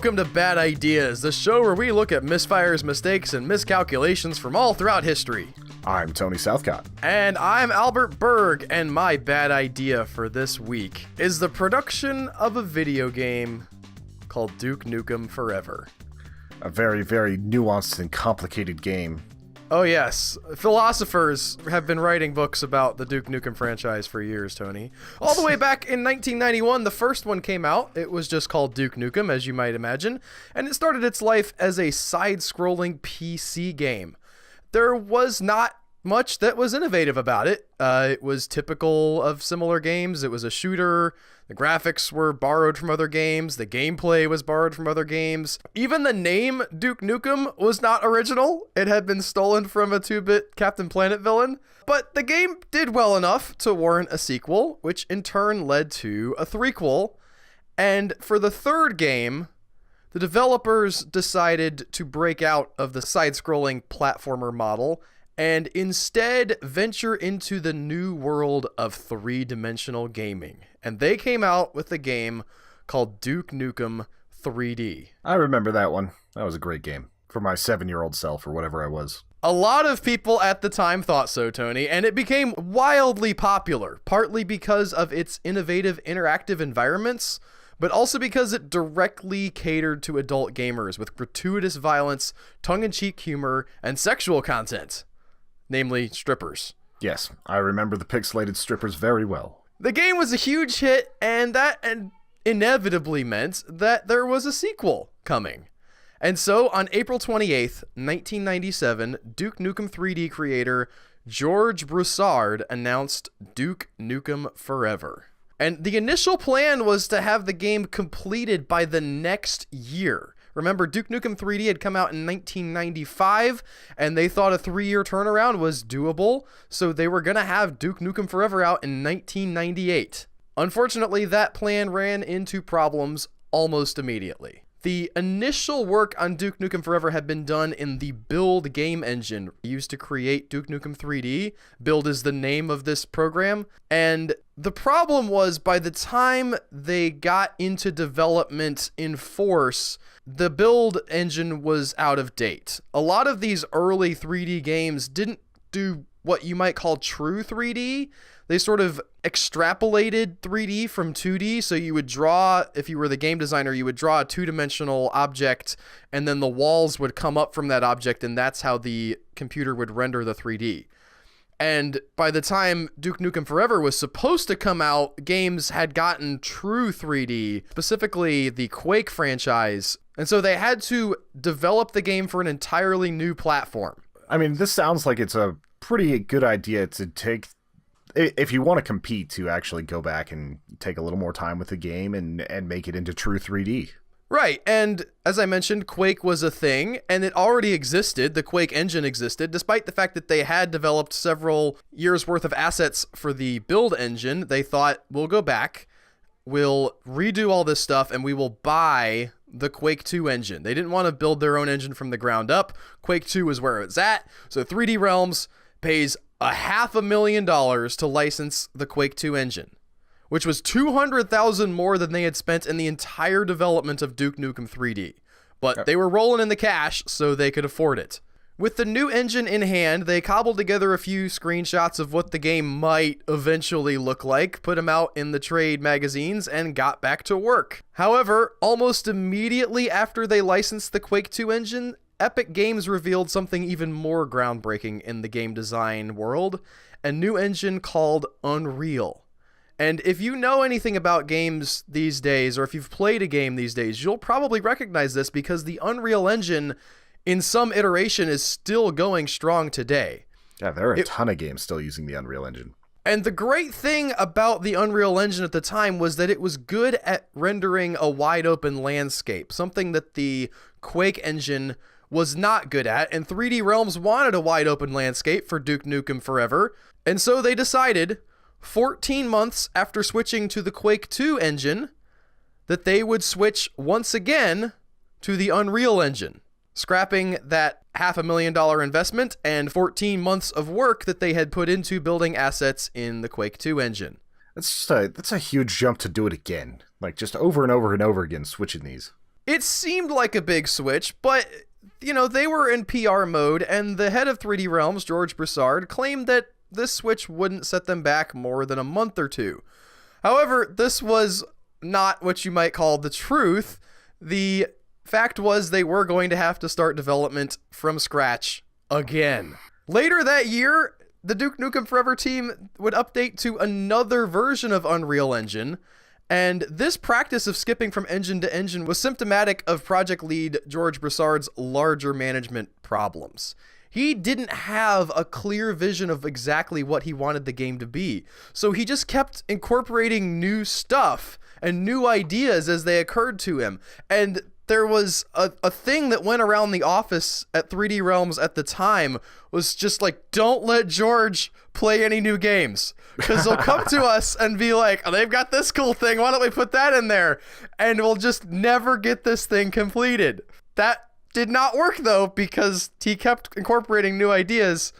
Welcome to Bad Ideas, the show where we look at misfires, mistakes, and miscalculations from all throughout history. I'm Tony Southcott. And I'm Albert Berg, and my bad idea for this week is the production of a video game called Duke Nukem Forever. A very, very nuanced and complicated game. Oh yes, philosophers have been writing books about the Duke Nukem franchise for years, Tony. All the way back in 1991, the first one came out. It was just called Duke Nukem, as you might imagine, and it started its life as a side-scrolling PC game. There was not much that was innovative about it. It was typical of similar games. It was a shooter. The graphics were borrowed from other games. The gameplay was borrowed from other games. Even the name Duke Nukem was not original. It had been stolen from a 2-bit Captain Planet villain. But the game did well enough to warrant a sequel, which in turn led to a threequel. And for the third game, the developers decided to break out of the side-scrolling platformer model and instead venture into the new world of three-dimensional gaming. And they came out with a game called Duke Nukem 3D. I remember that one. That was a great game. For my 7-year-old self, or whatever I was. A lot of people at the time thought so, Tony, and it became wildly popular, partly because of its innovative interactive environments, but also because it directly catered to adult gamers with gratuitous violence, tongue-in-cheek humor, and sexual content. Namely, strippers. Yes, I remember the pixelated strippers very well. The game was a huge hit, and that inevitably meant that there was a sequel coming. And so, on April 28th, 1997, Duke Nukem 3D creator George Broussard announced Duke Nukem Forever. And the initial plan was to have the game completed by the next year. Remember, Duke Nukem 3D had come out in 1995, and they thought a 3-year turnaround was doable, so they were going to have Duke Nukem Forever out in 1998. Unfortunately, that plan ran into problems almost immediately. The initial work on Duke Nukem Forever had been done in the Build game engine used to create Duke Nukem 3D. Build is the name of this program. And the problem was, by the time they got into development in force, the Build engine was out of date. A lot of these early 3D games didn't do what you might call true 3D. They sort of extrapolated 3D from 2D, so you would draw, if you were the game designer, you would draw a two-dimensional object, and then the walls would come up from that object, and that's how the computer would render the 3D. And by the time Duke Nukem Forever was supposed to come out, games had gotten true 3D, specifically the Quake franchise, and so they had to develop the game for an entirely new platform. I mean, this sounds like it's a pretty good idea to take, if you want to compete, to actually go back and take a little more time with the game and make it into true 3D. Right, and as I mentioned, Quake was a thing, and it already existed. The Quake engine existed, despite the fact that they had developed several years' worth of assets for the Build engine. They thought, we'll go back, we'll redo all this stuff, and we will buy the Quake 2 engine. They didn't want to build their own engine from the ground up. Quake 2 is where it's at, so 3D Realms pays $500,000 to license the Quake 2 engine, which was $200,000 more than they had spent in the entire development of Duke Nukem 3D. But they were rolling in the cash, so they could afford it. With the new engine in hand, they cobbled together a few screenshots of what the game might eventually look like, put them out in the trade magazines, and got back to work. However, almost immediately after they licensed the Quake 2 engine, Epic Games revealed something even more groundbreaking in the game design world, a new engine called Unreal. And if you know anything about games these days, or if you've played a game these days, you'll probably recognize this because the Unreal Engine, in some iteration, is still going strong today. Yeah, there are a ton of games still using the Unreal Engine. And the great thing about the Unreal Engine at the time was that it was good at rendering a wide open landscape, something that the Quake engine was not good at, and 3D Realms wanted a wide open landscape for Duke Nukem Forever, and so they decided, 14 months after switching to the Quake 2 engine, that they would switch once again to the Unreal Engine, scrapping that $500,000 investment and 14 months of work that they had put into building assets in the Quake 2 engine. That's a huge jump to do it again. Like, just over and over and over again, switching these. It seemed like a big switch, but, they were in PR mode, and the head of 3D Realms, George Broussard, claimed that this switch wouldn't set them back more than a month or two. However, this was not what you might call the truth. The fact was they were going to have to start development from scratch again. Later that year, the Duke Nukem Forever team would update to another version of Unreal Engine, and this practice of skipping from engine to engine was symptomatic of project lead George Broussard's larger management problems. He didn't have a clear vision of exactly what he wanted the game to be, so he just kept incorporating new stuff and new ideas as they occurred to him. And there was a thing that went around the office at 3D Realms at the time was just like, don't let George play any new games, because they'll come to us and be like, oh, they've got this cool thing, why don't we put that in there? And we'll just never get this thing completed. That did not work, though, because he kept incorporating new ideas,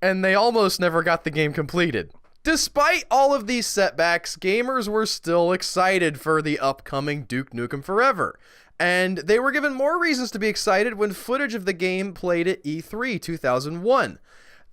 and they almost never got the game completed. Despite all of these setbacks, gamers were still excited for the upcoming Duke Nukem Forever, and they were given more reasons to be excited when footage of the game played at E3 2001.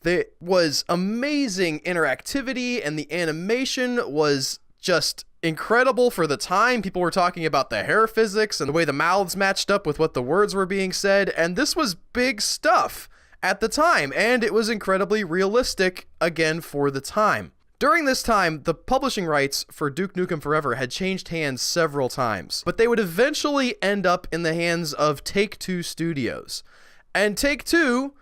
There was amazing interactivity, and the animation was just incredible for the time. People were talking about the hair physics and the way the mouths matched up with what the words were being said, and this was big stuff at the time, and it was incredibly realistic, again, for the time. During this time, the publishing rights for Duke Nukem Forever had changed hands several times, but they would eventually end up in the hands of Take-Two Studios. And Take-Two,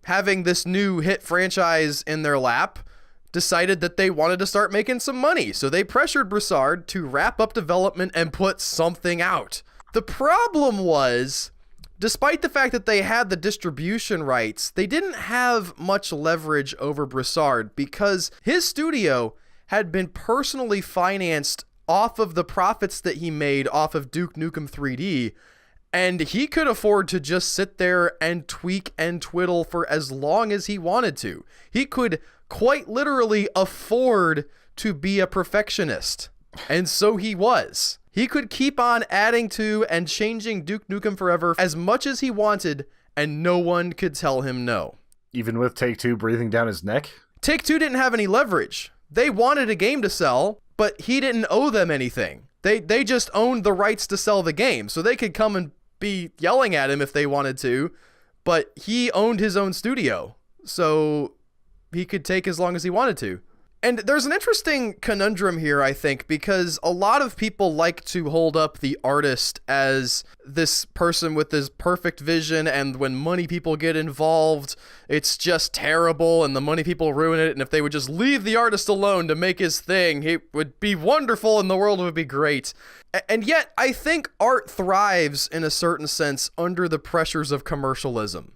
having this new hit franchise in their lap, decided that they wanted to start making some money, so they pressured Broussard to wrap up development and put something out. The problem was, despite the fact that they had the distribution rights, they didn't have much leverage over Broussard because his studio had been personally financed off of the profits that he made off of Duke Nukem 3D, and he could afford to just sit there and tweak and twiddle for as long as he wanted to. He could quite literally afford to be a perfectionist, and so he was. He could keep on adding to and changing Duke Nukem Forever as much as he wanted, and no one could tell him no. Even with Take-Two breathing down his neck? Take-Two didn't have any leverage. They wanted a game to sell, but he didn't owe them anything. They just owned the rights to sell the game, so they could come and be yelling at him if they wanted to, but he owned his own studio, so he could take as long as he wanted to. And there's an interesting conundrum here, I think, because a lot of people like to hold up the artist as this person with this perfect vision, and when money people get involved, it's just terrible, and the money people ruin it, and if they would just leave the artist alone to make his thing, he would be wonderful and the world would be great. And yet, I think art thrives in a certain sense under the pressures of commercialism.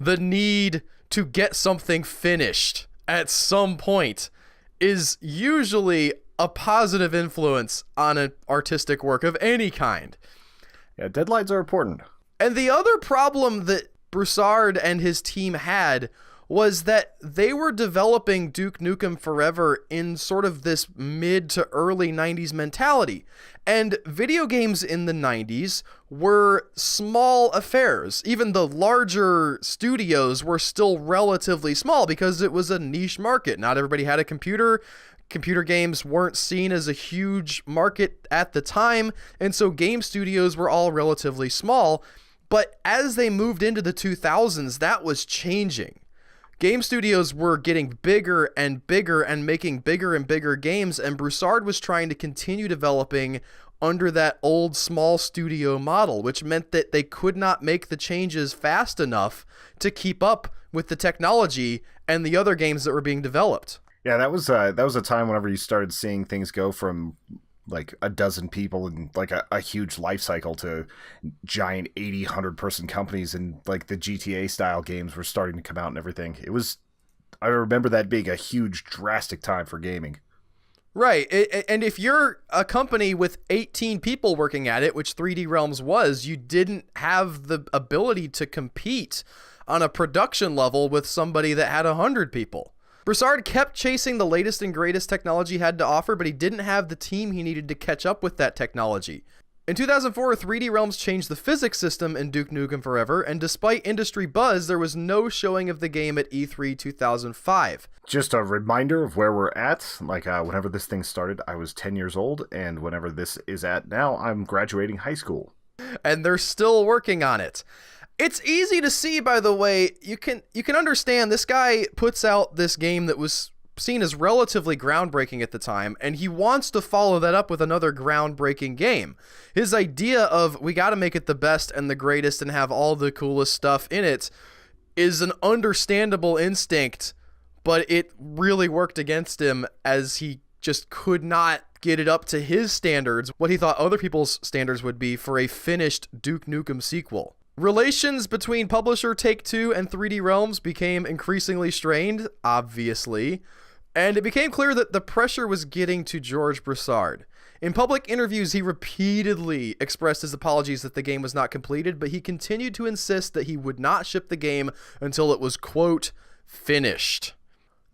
The need to get something finished at some point is usually a positive influence on an artistic work of any kind. Yeah, deadlines are important. And the other problem that Broussard and his team had was that they were developing Duke Nukem Forever in sort of this mid to early 90s mentality. And video games in the 90s were small affairs. Even the larger studios were still relatively small because it was a niche market. Not everybody had a computer. Computer games weren't seen as a huge market at the time, and so game studios were all relatively small. But as they moved into the 2000s, that was changing. Game studios were getting bigger and bigger and making bigger and bigger games, and Broussard was trying to continue developing under that old small studio model, which meant that they could not make the changes fast enough to keep up with the technology and the other games that were being developed. Yeah, that was a time whenever you started seeing things go from like a dozen people and like a huge life cycle to giant 80, 100 person companies, and like the GTA style games were starting to come out and everything. I remember that being a huge drastic time for gaming. Right. And if you're a company with 18 people working at it, which 3D Realms was, you didn't have the ability to compete on a production level with somebody that had 100 people. Broussard kept chasing the latest and greatest technology had to offer, but he didn't have the team he needed to catch up with that technology. In 2004, 3D Realms changed the physics system in Duke Nukem Forever, and despite industry buzz, there was no showing of the game at E3 2005. Just a reminder of where we're at. Whenever this thing started, I was 10 years old, and whenever this is at now, I'm graduating high school. And they're still working on it. It's easy to see, by the way. You can understand this guy puts out this game that was seen as relatively groundbreaking at the time, and he wants to follow that up with another groundbreaking game. His idea of we got to make it the best and the greatest and have all the coolest stuff in it is an understandable instinct, but it really worked against him as he just could not get it up to his standards, what he thought other people's standards would be for a finished Duke Nukem sequel. Relations between publisher Take-Two and 3D Realms became increasingly strained, obviously, and it became clear that the pressure was getting to George Broussard. In public interviews, he repeatedly expressed his apologies that the game was not completed, but he continued to insist that he would not ship the game until it was, quote, finished.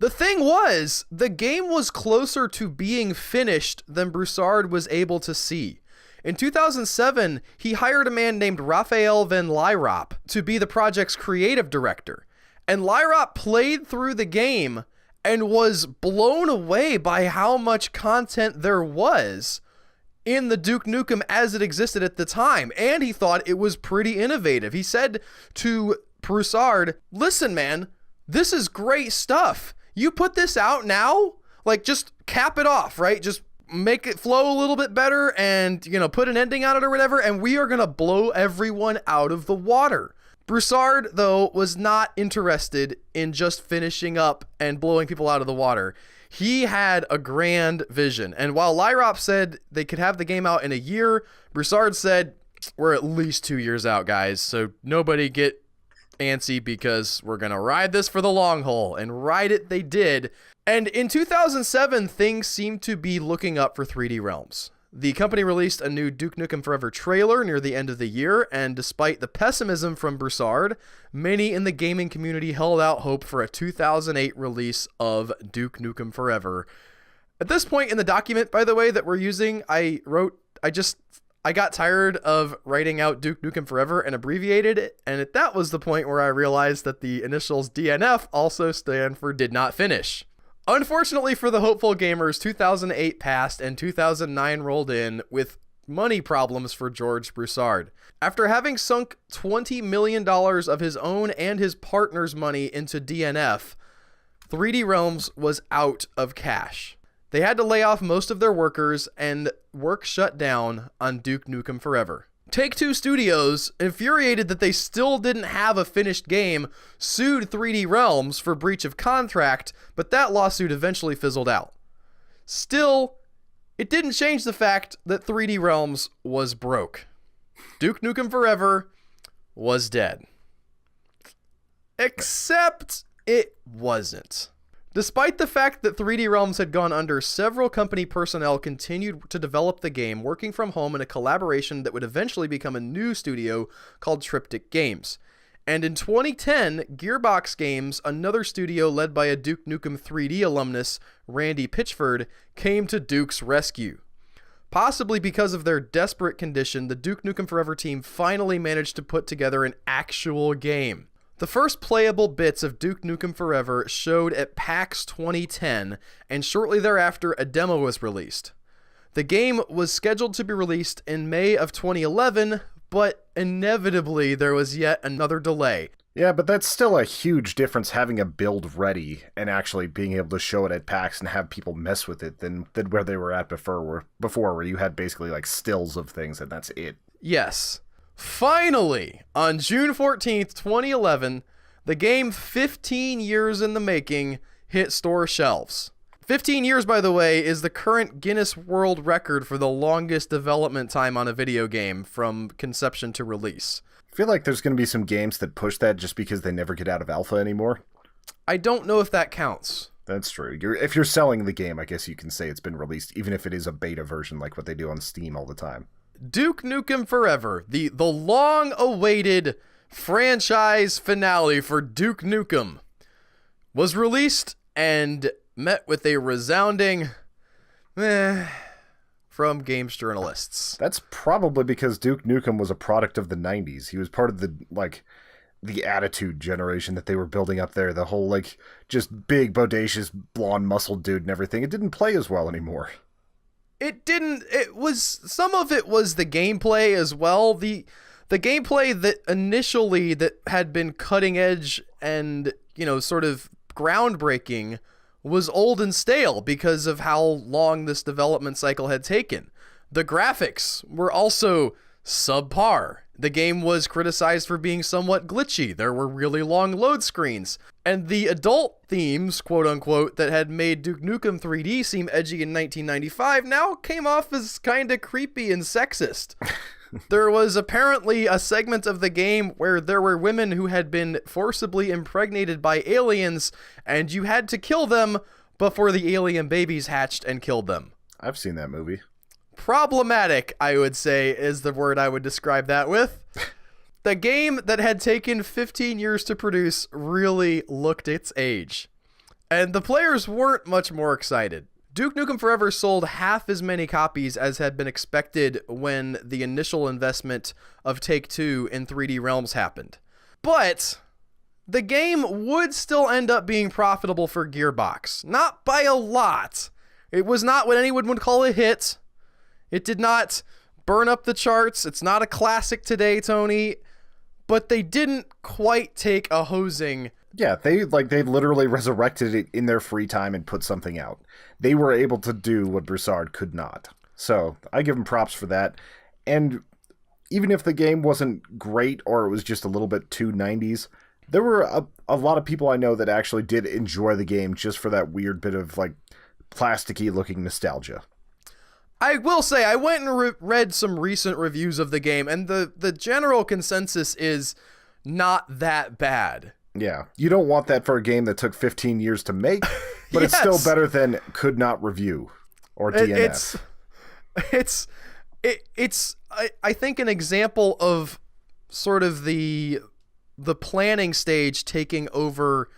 The thing was, the game was closer to being finished than Broussard was able to see. In 2007, he hired a man named Raphael van Lierop to be the project's creative director, and Lierop played through the game and was blown away by how much content there was in the Duke Nukem as it existed at the time, and he thought it was pretty innovative. He said to Broussard, listen, man, this is great stuff. You put this out now, just cap it off, right? Just make it flow a little bit better and, put an ending on it or whatever, and we are going to blow everyone out of the water. Broussard, though, was not interested in just finishing up and blowing people out of the water. He had a grand vision. And while Lierop said they could have the game out in a year, Broussard said, we're at least 2 years out, guys. So nobody get antsy because we're going to ride this for the long haul. And ride it they did. And in 2007, things seemed to be looking up for 3D Realms. The company released a new Duke Nukem Forever trailer near the end of the year, and despite the pessimism from Broussard, many in the gaming community held out hope for a 2008 release of Duke Nukem Forever. At this point in the document, by the way, that we're using, I got tired of writing out Duke Nukem Forever and abbreviated it, and that was the point where I realized that the initials DNF also stand for did not finish. Unfortunately for the hopeful gamers, 2008 passed and 2009 rolled in with money problems for George Broussard. After having sunk $20 million of his own and his partner's money into DNF, 3D Realms was out of cash. They had to lay off most of their workers and work shut down on Duke Nukem Forever. Take-Two Studios, infuriated that they still didn't have a finished game, sued 3D Realms for breach of contract, but that lawsuit eventually fizzled out. Still, it didn't change the fact that 3D Realms was broke. Duke Nukem Forever was dead. Except it wasn't. Despite the fact that 3D Realms had gone under, several company personnel continued to develop the game, working from home in a collaboration that would eventually become a new studio called Triptych Games. And in 2010, Gearbox Games, another studio led by a Duke Nukem 3D alumnus, Randy Pitchford, came to Duke's rescue. Possibly because of their desperate condition, the Duke Nukem Forever team finally managed to put together an actual game. The first playable bits of Duke Nukem Forever showed at PAX 2010, and shortly thereafter a demo was released. The game was scheduled to be released in May of 2011, but inevitably there was yet another delay. Yeah, but that's still a huge difference having a build ready and actually being able to show it at PAX and have people mess with it than where they were at before, where you had basically stills of things and that's it. Yes. Finally, on June 14th, 2011, the game 15 years in the making hit store shelves. 15 years, by the way, is the current Guinness World Record for the longest development time on a video game from conception to release. I feel like there's going to be some games that push that just because they never get out of alpha anymore. I don't know if that counts. That's true. If you're selling the game, I guess you can say it's been released, even if it is a beta version like what they do on Steam all the time. Duke Nukem Forever, the long-awaited franchise finale for Duke Nukem, was released and met with a resounding from games journalists. That's probably because Duke Nukem was a product of the 90s. He was part of the attitude generation that they were building up there. The whole, just big, bodacious, blonde, muscled dude and everything. It didn't play as well anymore. Some of it was the gameplay as well. The gameplay that had been cutting edge and, sort of groundbreaking was old and stale because of how long this development cycle had taken. The graphics were also subpar. The game was criticized for being somewhat glitchy. There were really long load screens. And the adult themes, quote unquote, that had made Duke Nukem 3D seem edgy in 1995 now came off as kinda creepy and sexist. There was apparently a segment of the game where there were women who had been forcibly impregnated by aliens, and you had to kill them before the alien babies hatched and killed them. I've seen that movie. Problematic, I would say, is the word I would describe that with. The game that had taken 15 years to produce really looked its age. And the players weren't much more excited. Duke Nukem Forever sold half as many copies as had been expected when the initial investment of Take-Two in 3D Realms happened. But the game would still end up being profitable for Gearbox. Not by a lot. It was not what anyone would call a hit. It did not burn up the charts. It's not a classic today, Tony. But they didn't quite take a hosing. Yeah, they literally resurrected it in their free time and put something out. They were able to do what Broussard could not. So I give them props for that. And even if the game wasn't great or it was just a little bit too 90s, there were a lot of people I know that actually did enjoy the game just for that weird bit of plasticky looking nostalgia. I will say, I went and read some recent reviews of the game, and the general consensus is not that bad. Yeah, you don't want that for a game that took 15 years to make, but It's still better than could not review or DNF. It's I think an example of sort of the planning stage taking over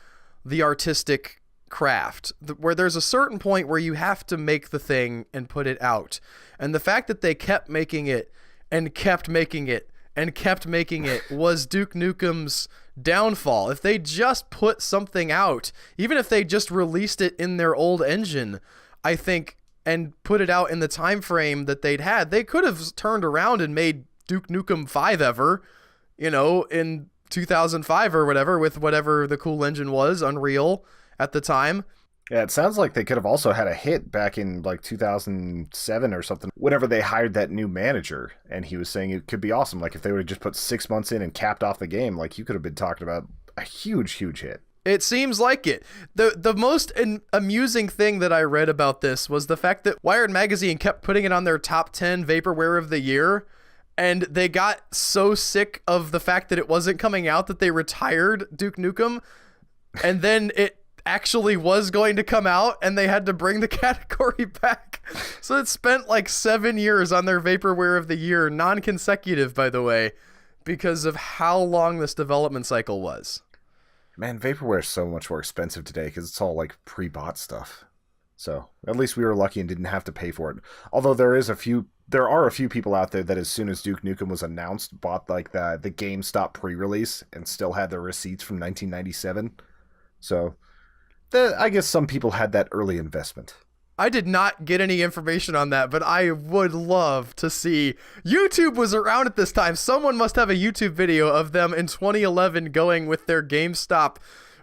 the artistic craft, where there's a certain point where you have to make the thing and put it out. And the fact that they kept making it and kept making it and kept making it was Duke Nukem's downfall. If they just put something out, even if they just released it in their old engine, I think, and put it out in the time frame that they'd had, they could have turned around and made Duke Nukem 5 ever, in 2005 or whatever, with whatever the cool engine was, Unreal at the time. Yeah, it sounds like they could have also had a hit back in 2007 or something, whenever they hired that new manager, and he was saying it could be awesome. If they would have just put 6 months in and capped off the game, you could have been talking about a huge hit. It seems like it. The most amusing thing that I read about this was the fact that Wired Magazine kept putting it on their top 10 vaporware of the year, and they got so sick of the fact that it wasn't coming out that they retired Duke Nukem, and then it actually was going to come out and they had to bring the category back. So it spent 7 years on their vaporware of the year, non-consecutive, by the way, because of how long this development cycle was. Man, vaporware is so much more expensive today because it's all pre-bought stuff. So at least we were lucky and didn't have to pay for it. Although there are a few people out there that as soon as Duke Nukem was announced, bought the GameStop pre-release and still had their receipts from 1997. So I guess some people had that early investment. I did not get any information on that, but I would love to see. YouTube was around at this time. Someone must have a YouTube video of them in 2011 going with their GameStop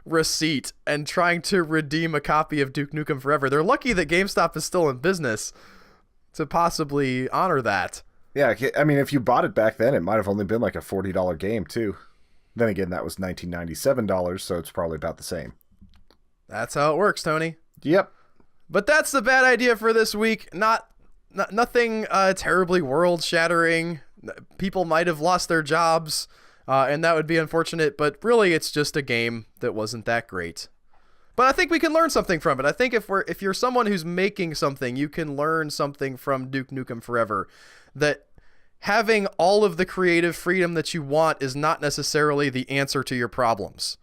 receipt and trying to redeem a copy of Duke Nukem Forever. They're lucky that GameStop is still in business to possibly honor that. Yeah, I mean, if you bought it back then, it might have only been a $40 game, too. Then again, that was $1997, so it's probably about the same. That's how it works, Tony. Yep. But that's the bad idea for this week. Nothing terribly world-shattering. People might have lost their jobs, and that would be unfortunate. But really, it's just a game that wasn't that great. But I think we can learn something from it. I think if you're someone who's making something, you can learn something from Duke Nukem Forever. That having all of the creative freedom that you want is not necessarily the answer to your problems.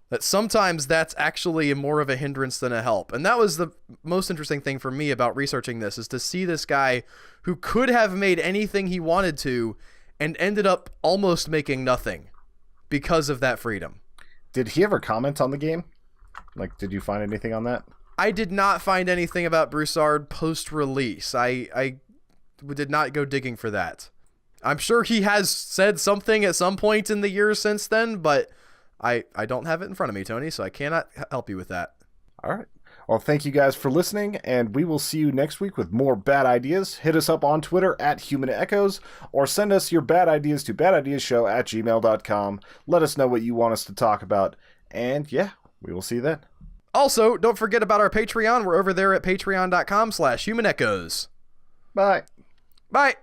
That sometimes that's actually more of a hindrance than a help. And that was the most interesting thing for me about researching this, is to see this guy who could have made anything he wanted to and ended up almost making nothing because of that freedom. Did he ever comment on the game? Like, did you find anything on that? I did not find anything about Broussard post-release. I did not go digging for that. I'm sure he has said something at some point in the years since then, but I don't have it in front of me, Tony, so I cannot help you with that. All right. Well, thank you guys for listening, and we will see you next week with more bad ideas. Hit us up on Twitter at Human Echoes, or send us your bad ideas to badideiashow@gmail.com. Let us know what you want us to talk about, and yeah, we will see you then. Also, don't forget about our Patreon. We're over there at patreon.com/humanechoes. Bye. Bye.